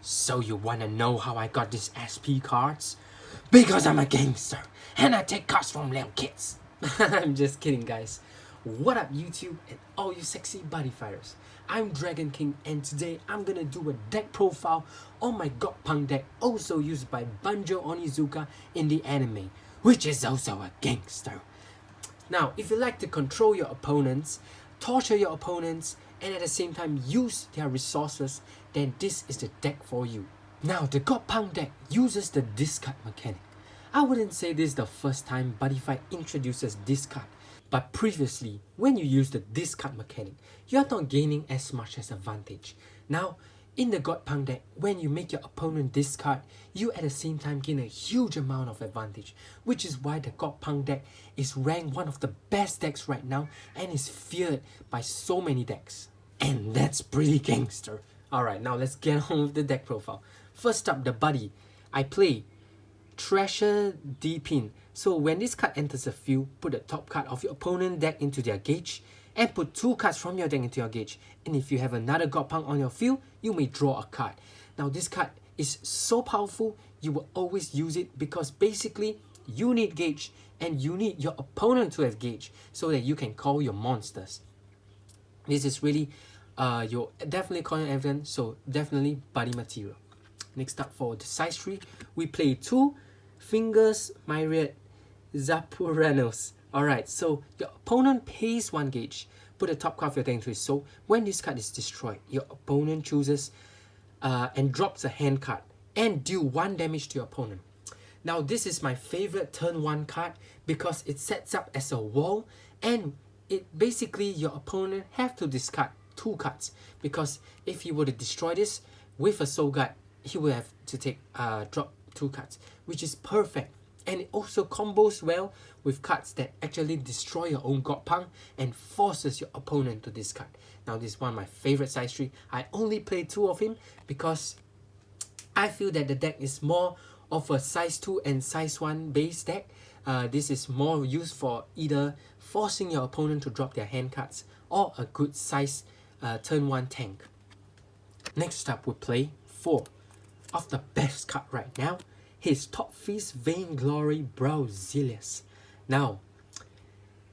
So you wanna know how I got these SP cards? Because I'm a gangster and I take cards from little kids. I'm just kidding, guys. What up, YouTube and all you sexy buddy fighters? I'm Dragon King and today I'm gonna do a deck profile on my Godpunk deck, also used by Banjou Onizuka in the anime, which is also a gangster. Now, if you like to control your opponents, torture your opponents, and at the same time use their resources, then this is the deck for you. Now, the Godpunk deck uses the discard mechanic. I wouldn't say this is the first time Buddyfight introduces discard, but previously, when you use the discard mechanic, you're not gaining as much as advantage. Now, in the Godpunk deck, when you make your opponent discard, you at the same time gain a huge amount of advantage, which is why the Godpunk deck is ranked one of the best decks right now and is feared by so many decks. And that's pretty gangster. Alright, now let's get on with the deck profile. First up, the Buddy. I play Treasure Deepin. So when this card enters the field, put the top card of your opponent deck into their gauge and put 2 cards from your deck into your gauge. And if you have another Godpunk on your field, you may draw a card. Now this card is so powerful, you will always use it because basically you need gauge and you need your opponent to have gauge so that you can call your monsters. This is really you're definitely calling evidence, so definitely buddy material. Next up, for the size tree, we play 2 Fingers Myriad Zapuranos. Alright, so your opponent pays 1 gauge, put the top card of your deck into it. So when this card is destroyed, your opponent chooses and drops a hand card and deal 1 damage to your opponent. Now this is my favorite turn 1 card because it sets up as a wall, and it basically your opponent have to discard 2 cards, because if he were to destroy this with a soul guard, he will have to take drop 2 cards, which is perfect. And it also combos well with cards that actually destroy your own Godpunk and forces your opponent to discard. Now this is one of my favorite size tree. I only play 2 of him because I feel that the deck is more of a size 2 and size 1 base deck. This is more used for either forcing your opponent to drop their hand cards or a good size turn 1 tank. Next up, we play 4 of the best card right now, his Top Fist Vainglory Brazilius. Now,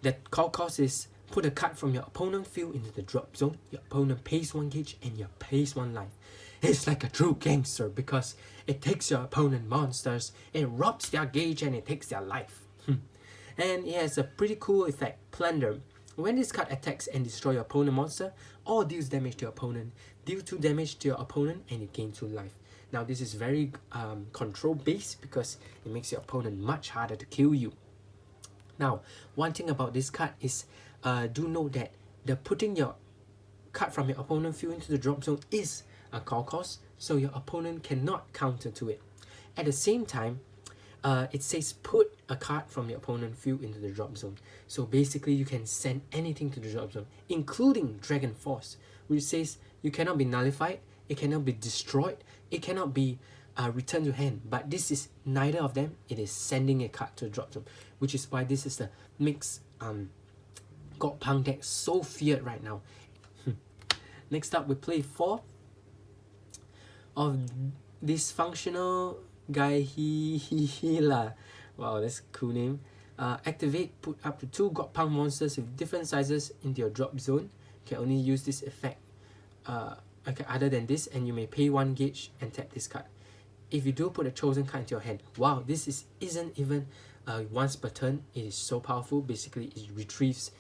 the call cost is put a card from your opponent field into the drop zone, your opponent pays 1 gauge and you pays 1 life. It's like a true gangster because it takes your opponent monsters, it robs their gauge and it takes their life. And it has a pretty cool effect, Plunder. When this card attacks and destroys your opponent monster or deals damage to your opponent, deal 2 damage to your opponent and you gain 2 life. Now this is very control based because it makes your opponent much harder to kill you. Now, one thing about this card is do note that the putting your card from your opponent field into the drop zone is a call cost, so your opponent cannot counter to it. At the same time, it says put a card from your opponent field into the drop zone. So basically you can send anything to the drop zone, including Dragon Force, which says you cannot be nullified, it cannot be destroyed, it cannot be returned to hand. But this is neither of them, it is sending a card to the drop zone, which is why this is the mixed Godpunk deck so feared right now. Next up, we play 4 of Dysfunctional Gaihila. Wow, that's a cool name. Activate, put up to 2 Godpunk monsters with different sizes into your drop zone. You can only use this effect other than this, and you may pay 1 gauge and tap this card. If you do, put a chosen card into your hand. Wow, this isn't even once per turn. It is so powerful. Basically, it retrieves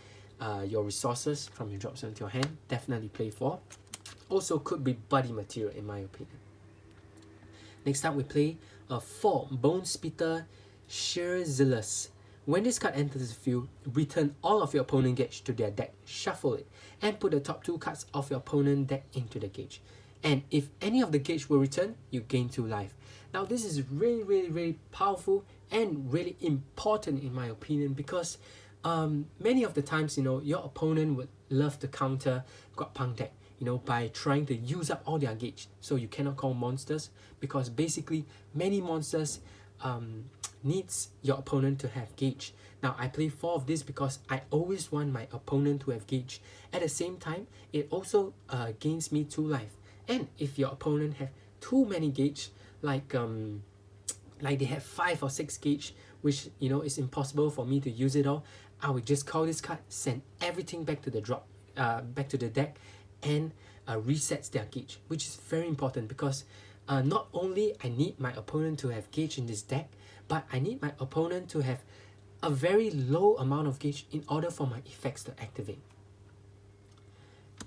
your resources from your drop zone to your hand. Definitely play 4. Also could be buddy material in my opinion. Next up, we play 4 Bone Spitter Sherzillus. When this card enters the field, return all of your opponent gauge to their deck, shuffle it, and put the top 2 cards of your opponent deck into the gauge. And if any of the gauge will return, you gain 2 life. Now this is really powerful and really important in my opinion because many of the times, your opponent would love to counter Godpunk deck, by trying to use up all their gauge. So you cannot call monsters because basically many monsters needs your opponent to have gauge. Now I play 4 of this because I always want my opponent to have gauge. At the same time, it also gains me 2 life. And if your opponent have too many gauge, like they have 5 or 6 gauge, which you know is impossible for me to use it all, I will just call this card, send everything back to the back to the deck, and resets their gauge, which is very important because not only I need my opponent to have gauge in this deck, but I need my opponent to have a very low amount of gauge in order for my effects to activate.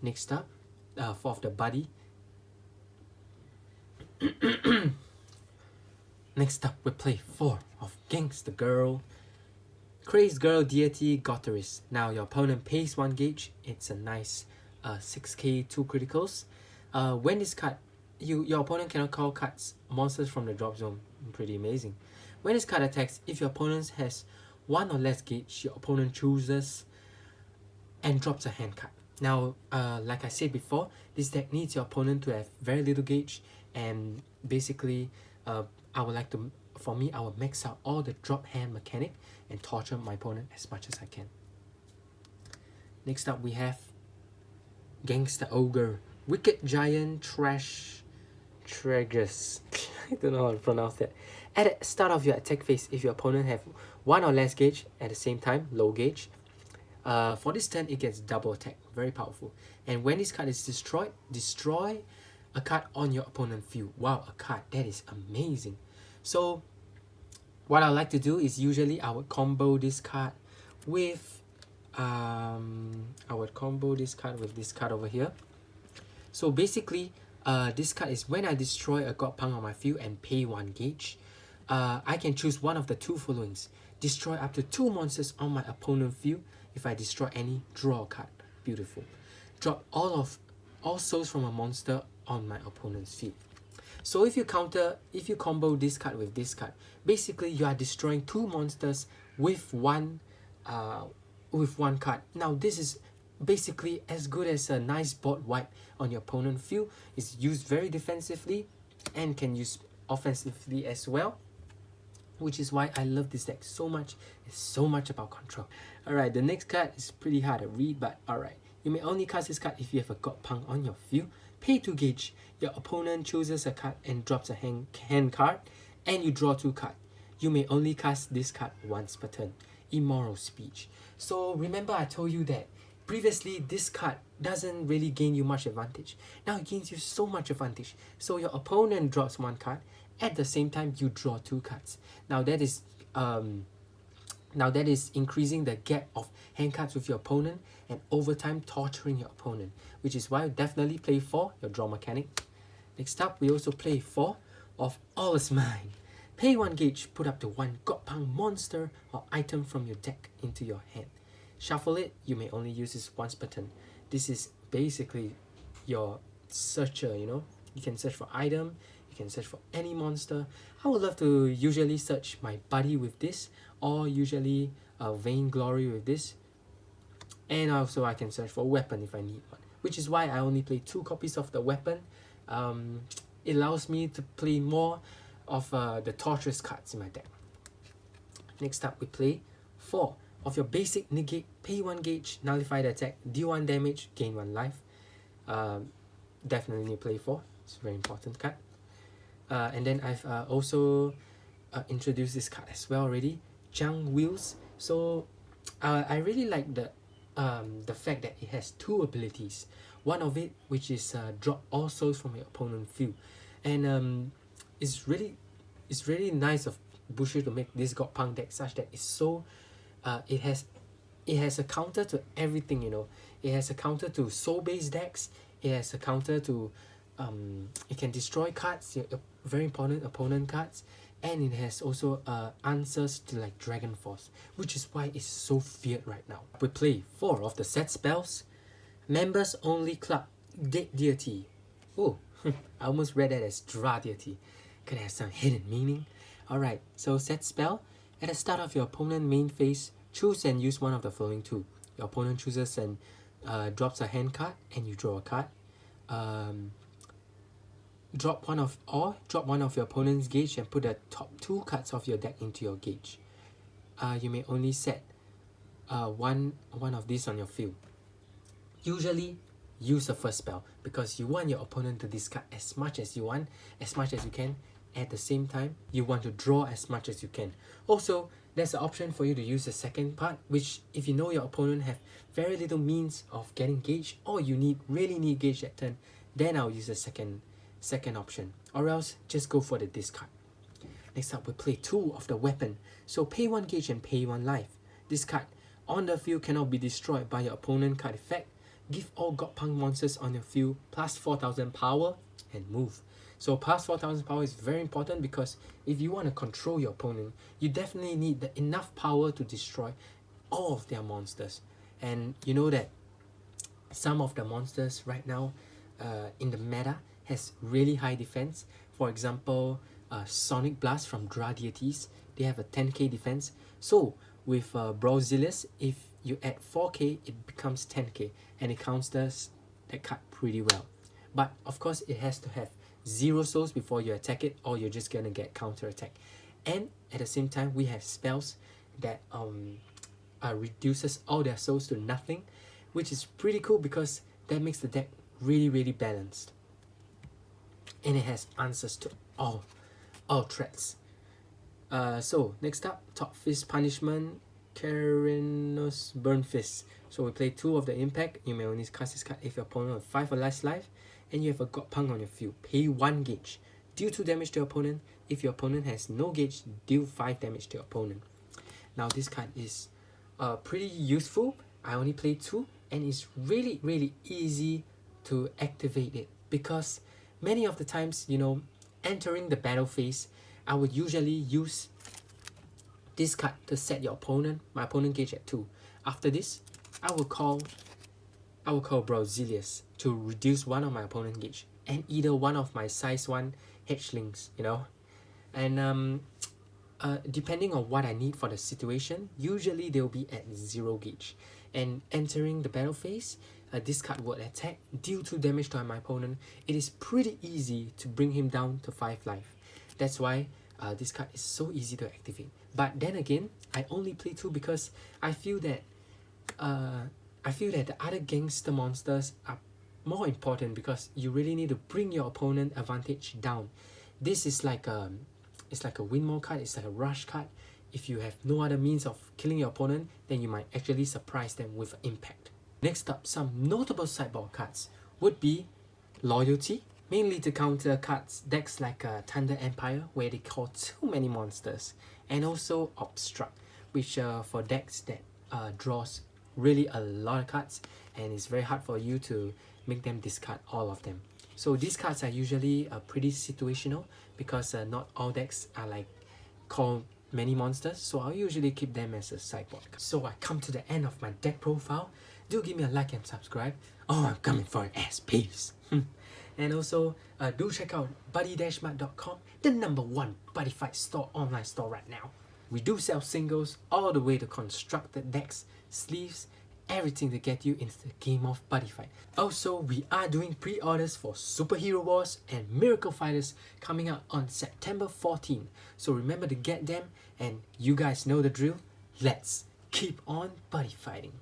Next up, 4 of the buddy. Next up, we play 4 of Gangster Girl. Crazed Girl Deity Goterist. Now your opponent pays 1 gauge. It's a nice 6k 2 criticals. When this card, your opponent cannot call cards monsters from the drop zone. Pretty amazing. When this card attacks, if your opponent has 1 or less gauge, your opponent chooses and drops a hand card. Now, like I said before, this deck needs your opponent to have very little gauge, and basically, I would like to, for me, I will max out all the drop hand mechanic and torture my opponent as much as I can. Next up, we have Gangster Ogre, Wicked Giant Tragus. I don't know how to pronounce that. At the start of your attack phase, if your opponent have 1 or less gauge, at the same time, low gauge, for this turn, it gets double attack. Very powerful. And when this card is destroyed, destroy a card on your opponent's field. Wow, a card. That is amazing. So, what I like to do is usually I would combo this card with this card over here. So basically, this card is when I destroy a Godpunk on my field and pay 1 gauge, I can choose one of the 2 followings. Destroy up to 2 monsters on my opponent's field. If I destroy any, draw a card. Beautiful. Drop all souls from a monster on my opponent's field. So if you combo this card with this card, basically you are destroying 2 monsters with one card. Now this is basically as good as a nice board wipe on your opponent's field. It's used very defensively and can use offensively as well, which is why I love this deck so much. It's so much about control. Alright, the next card is pretty hard to read, but alright. You may only cast this card if you have a Godpunk on your field. Pay 2 gauge. Your opponent chooses a card and drops a hand card, and you draw 2 cards. You may only cast this card once per turn. Immoral Speech. So remember I told you that previously this card doesn't really gain you much advantage. Now it gains you so much advantage. So your opponent drops 1 card. At the same time, you draw 2 cards. Now that is increasing the gap of hand cards with your opponent and over time torturing your opponent, which is why I definitely play 4, your draw mechanic. Next up, we also play 4 of All Is Mine. Pay 1 gauge, put up to 1 Godpunk monster or item from your deck into your hand. Shuffle it, you may only use this once per turn. This is basically your searcher, you know. You can search for item, you can search for any monster. I would love to usually search my buddy with this, or usually Vainglory with this. And also I can search for weapon if I need one, which is why I only play 2 copies of the weapon. It allows me to play more of the torturous cards in my deck. Next up, we play 4 of your basic negate. Pay 1 gauge, nullify the attack, deal 1 damage, gain 1 life. Definitely need to play 4. It's a very important card. And then I've also introduced this card as well already, Junk Wheels. So I really like the fact that it has 2 abilities. One of it, which is drop all souls from your opponent's field, and it's really nice of Bushy to make this Godpunk deck such that it's so it has a counter to everything, you know. It has a counter to soul-based decks. It has a counter to it can destroy cards, very important opponent cards, and it has also answers to like Dragon Force, which is why it's so feared right now. We play 4 of the set spells. Members Only Club Dead Deity. Oh, I almost read that as Dra Deity. Could have some hidden meaning. Alright, so set spell. At the start of your opponent's main phase, choose and use one of the following 2. Your opponent chooses and drops a hand card, and you draw a card. Drop one of your opponent's gauge and put the top 2 cards of your deck into your gauge. You may only set one of these on your field. Usually use the first spell, because you want your opponent to discard as much as you can. At the same time, you want to draw as much as you can. Also, there's an option for you to use the second part, which if you know your opponent have very little means of getting gauge, or you really need gauge that turn, then I'll use the second option, or else just go for the discard. Next up, we play 2 of the weapon. So pay 1 gauge and pay 1 life. This card on the field cannot be destroyed by your opponent card effect. Give all Godpunk monsters on your field plus 4,000 power and move. So plus 4,000 power is very important, because if you want to control your opponent, you definitely need enough power to destroy all of their monsters. And you know that some of the monsters right now in the meta has really high defense. For example, Sonic Blast from Dra Deities, they have a 10k defense. So with Brawlzilius, if you add 4k, it becomes 10k, and it counters that card pretty well. But of course, it has to have 0 souls before you attack it, or you're just gonna get counter attack. And at the same time, we have spells that reduces all their souls to nothing, which is pretty cool, because that makes the deck really balanced. And it has answers to all threats. So next up, Top Fist Punishment, Karanos Burn Fist. So we play 2 of the impact. You may only cast this card if your opponent has 5 or less life, and you have a Godpunk on your field. Pay 1 gauge. Deal 2 damage to your opponent. If your opponent has no gauge, deal 5 damage to your opponent. Now this card is pretty useful. I only play 2, and it's really easy to activate it, because many of the times, you know, entering the battle phase, I would usually use this card to set my opponent gauge at 2. After this, I will call Brawlzilius to reduce 1 of my opponent gauge, and either one of my size 1 H-Lings, you know. And depending on what I need for the situation, usually they'll be at 0 gauge. And entering the battle phase, this card will attack, deal 2 damage to my opponent. It is pretty easy to bring him down to 5 life. That's why this card is so easy to activate. But then again, I only play 2 because I feel that the other gangster monsters are more important, because you really need to bring your opponent advantage down. This is like it's like a win more card, it's like a rush card. If you have no other means of killing your opponent, then you might actually surprise them with impact. Next up, some notable sideboard cards would be Loyalty, mainly to counter decks like Thunder Empire, where they call too many monsters, and also Obstruct, which for decks that draws really a lot of cards, and it's very hard for you to make them discard all of them. So these cards are usually pretty situational, because not all decks are like call many monsters, so I'll usually keep them as a sideboard. So I come to the end of my deck profile. Do give me a like and subscribe. Oh, I'm coming for an SPs. And also do check out buddy-mart.com, the #1 Buddyfight store, online store right now. We do sell singles all the way to constructed decks, sleeves, everything to get you into the game of Buddyfight. Also, we are doing pre-orders for Superhero Wars and Miracle Fighters coming out on September 14. So remember to get them, and you guys know the drill. Let's keep on buddy fighting.